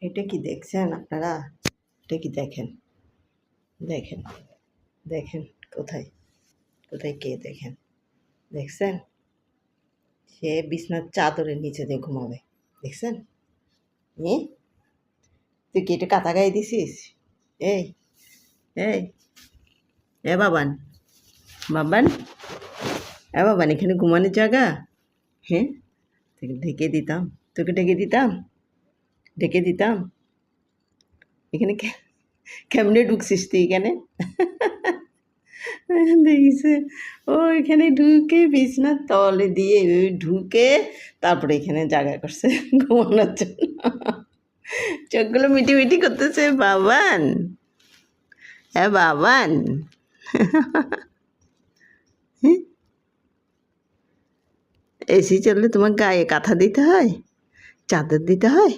এটা কি দেখছেন আপনারা? এটা কি দেখেন? দেখেন, দেখেন কোথায় কোথায় কে দেখেন? দেখছেন? সে বিছনার চাদরের নিচে দিয়ে ঘুমাবে। দেখছেন? তুই কি এটা কাঁথা গায়ে দিছিস? এই এই এ বাবান, বাবান, এ বাবান, এখানে ঘুমানোর জায়গা? হ্যাঁ, তোকে ঢেকে দিতাম, তোকে ঢেকে দিতাম, ঢেকে দিতাম। এখানে কেমনে ঢুকছিস তুই এখানে? দেখছে ও এখানে ঢুকে বিছনার তলে দিয়ে ওই ঢুকে তারপরে এখানে জায়গা করছে ঘুমানোর জন্য। চোখগুলো মিটি মিটি করতেছে। বাবান, হ্যাঁ বাবান। এসি চললে তোমার গায়ে কাঁথা দিতে হয়, চাদর দিতে হয়।